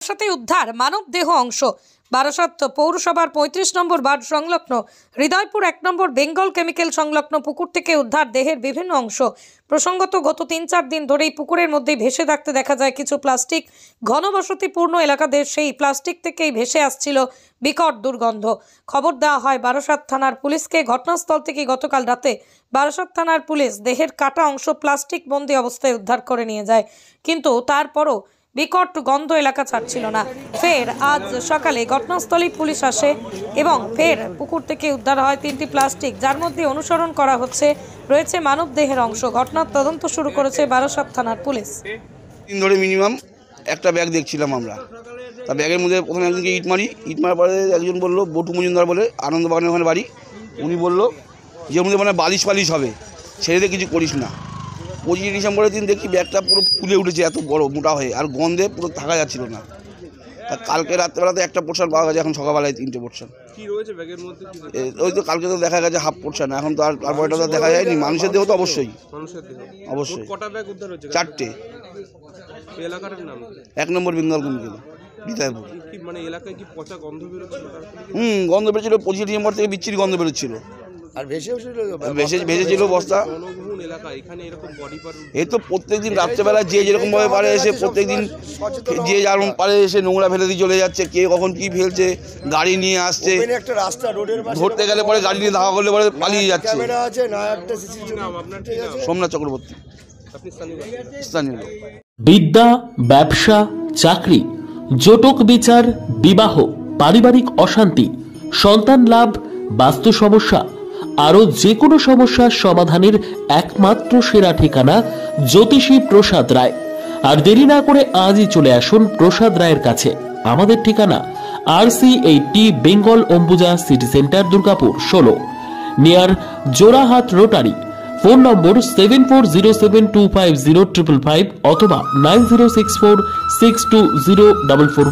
সাথে উদ্ধার মানব দেহ অংশ। বারাসাত পৌরসভার ৩৫ নম্বর ওয়ার্ড সংলগ্ন হৃদয়পুর ১ নম্বর বেঙ্গল কেমিক্যাল সংলগ্ন পুকুর থেকে উদ্ধার দেহের বিভিন্ন অংশ। প্রসঙ্গত গত ৩-৪ দিন ধরেই পুকুরের মধ্যে ভেসে থাকতে দেখা যায় কিছু প্লাস্টিক। ঘনবসতিপূর্ণ এলাকাদের সেই প্লাস্টিক থেকেই ভেসে আসছিল বিকট দুর্গন্ধ। খবর দেওয়া হয় বারাসাত থানার পুলিশকে। ঘটনাস্থল থেকে গতকাল রাতে বারাসাত থানার পুলিশ দেহের কাটা অংশ প্লাস্টিক বন্দি অবস্থায় উদ্ধার করে নিয়ে যায়, কিন্তু তারপরও বিকট গন্ধ এলাকা ছাড়ছিল না। ফের আজ সকালে ঘটনাস্থলে পুলিশ আসে এবং ফের পুকুর থেকে উদ্ধার হয় 3টি প্লাস্টিক, যার মধ্যে অনুসরণ করা হচ্ছে রয়েছে মানব দেহের অংশ। ঘটনার তদন্ত শুরু করেছে বারাসাত থানার পুলিশ। দিন ধরে মিনিমাম একটা ব্যাগ দেখছিলাম আমরা। তা ব্যাগের মধ্যে প্রথমে একজনকে ইট মারার পরে একজন বললো, বটু মজুমদার বলে, আনন্দবাগানের ওখানে বাড়ি, উনি বললো যে মধ্যে মানে বালিশ হবে, ছেড়ে কিছু করিস না। 25 ডিসেম্বরের দিন দেখি ব্যাগটা পুরো ফুলে উঠেছে, এত বড় মোটা হয়ে, আর গন্ধে পুরো থাকা যাচ্ছিল না। তা কালকে রাত্রেবেলাতে একটা পোর্শন পাওয়া গেছে, এখন সকালবেলায় 3টে পোর্শন। ওই তো কালকে তো দেখা গেছে হাফ পোর্শন, এখন তো আর তারপরটা তো দেখা যায়নি। মানুষের দেহ তো অবশ্যই 4টে। 1 নম্বর বেঙ্গল কেমিক্যাল হৃদয়পুর। গন্ধ বেরোচ্ছিল 25 ডিসেম্বর থেকে, বিচ্ছিরি গন্ধ বেরোচ্ছিল। আর ভেসেছিল বস্তা। এই তো প্রত্যেকদিন রাত্রেবেলা যে যেরকম ভাবে পারে এসে, প্রত্যেকদিন যে যেরকম পারে এসে নোংরা ফেলে দিয়ে চলে যাচ্ছে। কে কখন কি ফেলছে, গাড়ি নিয়ে আসছে, ধরতে গেলে পরে গাড়ি নিয়ে ধাওয়া করলে পরে পালিয়ে যাচ্ছে। সোমনাথ চক্রবর্তী, স্থানীয়। বিদ্যা, ব্যবসা, চাকরি, জটক বিচার, বিবাহ, পারিবারিক অশান্তি, সন্তান লাভ, বাস্তু সমস্যা, আরো যে কোনো সমস্যার সমাধানের একমাত্র সেরা ঠিকানা জ্যোতিষী প্রসাদ রায়। আর দেরি না করে আজই চলে আসুন প্রসাদ রায়ের কাছে। আমাদের ঠিকানা RC80 Bengal Ambuja city centre, Durgapur 16, near Jorhat rotary. Phone নম্বর 7407250555 অথবা 9064620441।